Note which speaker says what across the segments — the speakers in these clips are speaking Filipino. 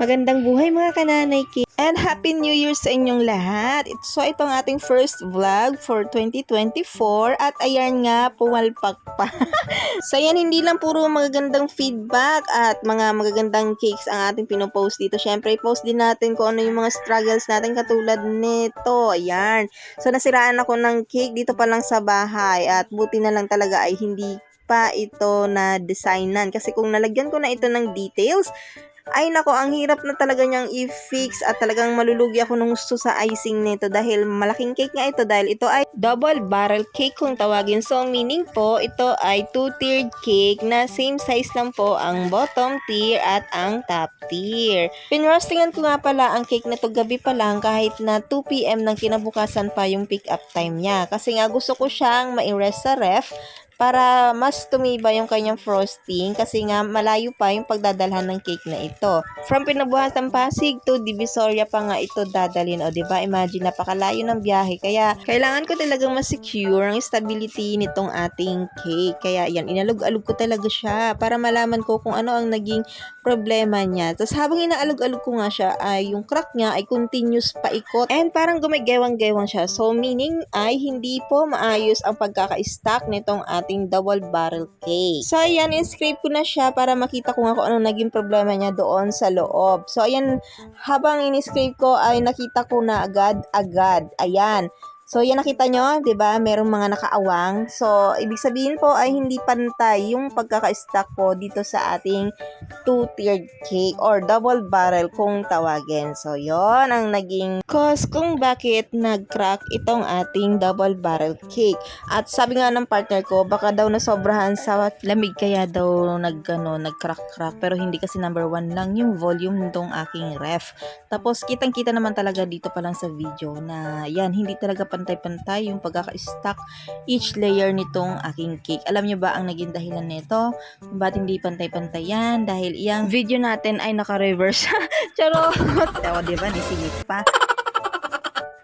Speaker 1: Magandang buhay mga kananay kids. And Happy New Year sa inyong lahat. So itong ating first vlog for 2024 at ayan nga, pumalpak pa. So yan, hindi lang puro magagandang feedback at mga magagandang cakes ang ating pinopost dito. Syempre, i-post din natin kung ano yung mga struggles natin katulad nito. Ayan. So nasiraan ako ng cake dito pa lang sa bahay at buti na lang talaga ay hindi pa ito na designan. Kasi kung nalagyan ko na ito ng details, ay nako, ang hirap na talaga niyang i-fix at talagang malulugi ako nung gusto sa icing nito dahil malaking cake nga ito dahil ito ay double barrel cake kung tawagin. So meaning po, ito ay two-tiered cake na same size lang po ang bottom tier at ang top tier. Pinroastingan ko nga pala ang cake na to gabi pa lang kahit na 2 PM ng kinabukasan pa yung pick up time niya. Kasi nga gusto ko siyang ma-rest sa ref para mas tumiba yung kanyang frosting kasi nga malayo pa yung pagdadalhan ng cake na ito. From Pinabuhasan Pasig to Divisoria pa nga ito dadalhin. O diba, imagine napakalayo ng biyahe. Kaya kailangan ko talagang ma-secure ang stability nitong ating cake. Kaya yan, inalog-alog ko talaga siya para malaman ko kung ano ang naging problema niya. Tapos habang inaalog-alog ko nga siya, ay yung crack niya ay continuous paikot and parang gumagewang-gewang siya. So meaning ay hindi po maayos ang pagkaka-stack nitong ating double barrel cake. So ayan, in-scrape ko na siya para makita ko nga kung anong naging problema niya doon sa loob. So ayan, habang in-scrape ko ay nakita ko na agad-agad. Ayan. So, yan nakita nyo, 'di ba? Merong mga nakaawang. So, ibig sabihin po ay hindi pantay yung pagkaka-stack po dito sa ating two-tiered cake or double barrel kung tawagin. So, yon ang naging cause kung bakit nag-crack itong ating double barrel cake. At sabi nga ng partner ko, baka daw nasobrahan sa lamig kaya daw nag-crack-crack. Pero hindi kasi number 1 lang yung volume nitong aking ref. Tapos, kitang-kita naman talaga dito pa lang sa video na yan, hindi talaga pantay-pantay yung pagkaka-stack each layer nitong aking cake. Alam nyo ba ang naging dahilan nito? Ba't hindi pantay-pantay yan? Dahil iyang video natin ay naka-reverse. Charot! O, diba? Nisingit pa.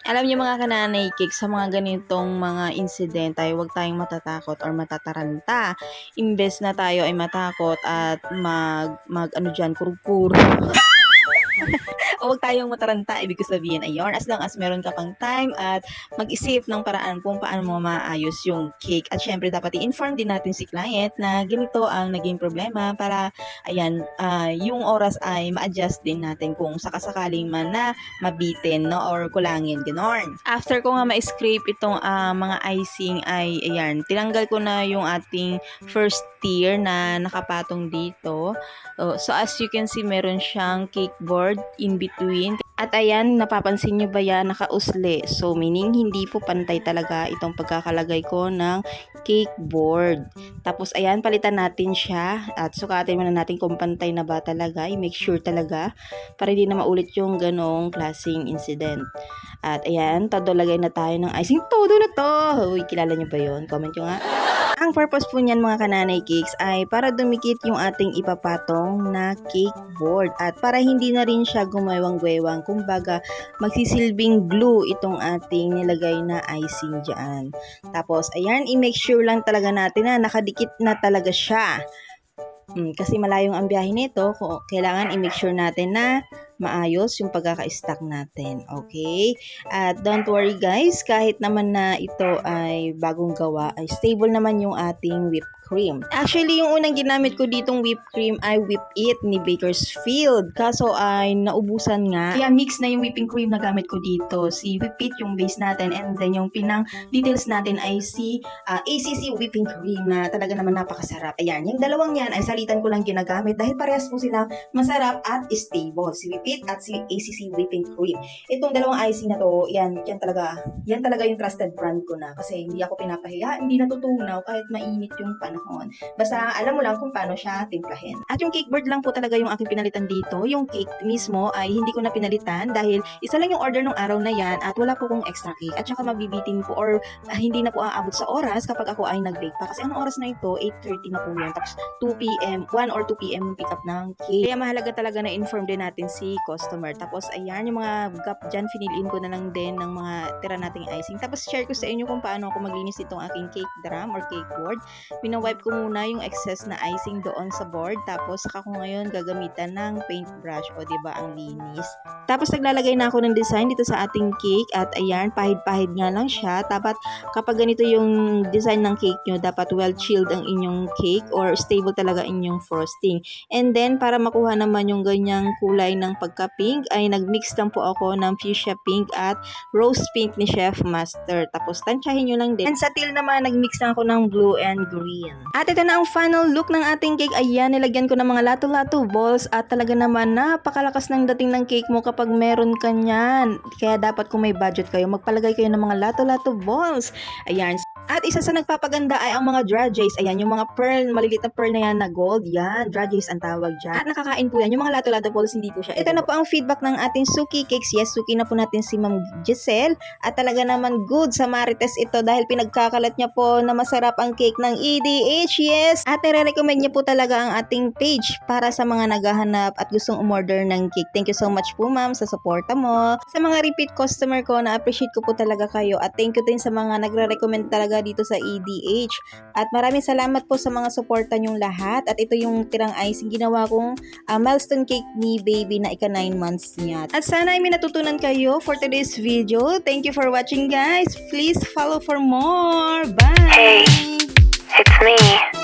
Speaker 1: Alam niyo mga kananay cake, sa mga ganitong mga incident ay huwag tayong matatakot or matataranta. Imbes na tayo ay matakot at kurug-kuro. O huwag tayong mataranta, ibig ko sabihin ayon, as long as meron ka pang time at mag-isip ng paraan kung paano mo maayos yung cake. At syempre dapat i-inform din natin si client na ganito ang naging problema para ayan, yung oras ay ma-adjust din natin kung sakasakaling man na mabitin, no, or kulangin, ganon. After ko nga ma-scrape itong mga icing ay ayan, tinanggal ko na yung ating first tier na nakapatong dito. So as you can see, meron siyang cake board in between. At ayan, napapansin nyo ba yan, nakausli. So meaning hindi po pantay talaga itong pagkakalagay ko ng cake board. Tapos ayan, palitan natin siya at sukatin muna natin kung pantay na ba talaga. I-make sure talaga para hindi na maulit yung ganong klaseng incident. At ayan, todo lagay na tayo ng icing. Todo na to! Uy, kilala nyo ba yun? Comment nyo nga. Ang purpose po niyan mga kananay cakes ay para dumikit yung ating ipapatong na cake board at para hindi na rin siya gumewang-gwewang. Kumbaga, magsisilbing glue itong ating nilagay na icing dyan. Tapos, ayan, i-make sure lang talaga natin na nakadikit na talaga siya. Kasi malayong ang biyahe nito, kailangan i-make sure natin na maayos yung pagkaka-stack natin. Okay? At don't worry guys, kahit naman na ito ay bagong gawa, ay stable naman yung ating whipped cream. Actually, yung unang ginamit ko ditong whipped cream ay Whip It ni Bakersfield. Kaso ay naubusan nga. Kaya mix na yung whipping cream na gamit ko dito. Si Whip It yung base natin and then yung pinang details natin ay si ACC whipping cream na talaga naman napakasarap. Ayan, yung dalawang yan ay salitan ko lang ginagamit dahil parehas po silang masarap at stable. Si Whip It at si ACC whipping cream. Itong dalawang icing na to, yan talaga yung trusted brand ko na kasi hindi ako pinapahiya, hindi natutunaw kahit mainit yung panahon. Basta alam mo lang kung paano siya timplahin. At yung cake board lang po talaga yung aking pinalitan dito. Yung cake mismo ay hindi ko na pinalitan dahil isa lang yung order ng araw na yan at wala po kong extra cake. At saka mabibitin po or hindi na po aabot sa oras kapag ako ay nag-bake pa. Kasi anong oras na ito? 8:30 na po yan. Tapos 2 PM, 1 or 2 PM pick up ng cake. Kaya mahalaga talaga na inform din natin si customer. Tapos ayan, yung mga gap dyan, finiliin ko na lang din ng mga tira nating icing. Tapos share ko sa inyo kung paano ako maglinis itong aking cake drum or cake board. Pinawipe ko muna yung excess na icing doon sa board. Tapos saka ko ngayon gagamitan ng paintbrush. O diba, ang linis. Tapos naglalagay na ako ng design dito sa ating cake. At ayan, pahid-pahid nga lang siya. Dapat kapag ganito yung design ng cake nyo, dapat well chilled ang inyong cake or stable talaga inyong frosting. And then, para makuha naman yung ganyang kulay ng pagka-pink, ay nagmix lang po ako ng fuchsia pink at rose pink ni Chef Master. Tapos, tansyahin nyo lang din. And sa teal naman, nagmix lang ako ng blue and green. At ito na ang final look ng ating cake. Ayan, nilagyan ko ng mga lato-lato balls at talaga naman napakalakas ng dating ng cake mo kapag meron ka niyan. Kaya dapat kung may budget kayo, magpalagay kayo ng mga lato-lato balls. Ayan. At isa sa nagpapaganda ay ang mga dragées. Ayan, yung mga pearl, maliliit na pearl na yan na gold. Yan, dragées ang tawag dyan. At nakakain po yan. Yung mga lato-lato balls, hindi po siya. Ito na po ang feedback ng ating Suki Cakes. Yes, suki na po natin si Ma'am Giselle. At talaga naman good sa Marites ito dahil pinagkakalat niya po na masarap ang cake ng EDH. Yes! At nire-recommend niya po talaga ang ating page para sa mga naghahanap at gustong umorder ng cake. Thank you so much po, ma'am, sa suporta mo. Sa mga repeat customer ko, na-appreciate ko po talaga kayo. At thank you din sa mga nagre-recommend talaga dito sa EDH. At maraming salamat po sa mga suporta nyong lahat. At ito yung tirang icing ginawa kong milestone cake ni baby na ika 9 months niya. At sana ay may natutunan kayo for today's video. Thank you for watching, guys. Please follow for more. Bye!
Speaker 2: Hey, it's me.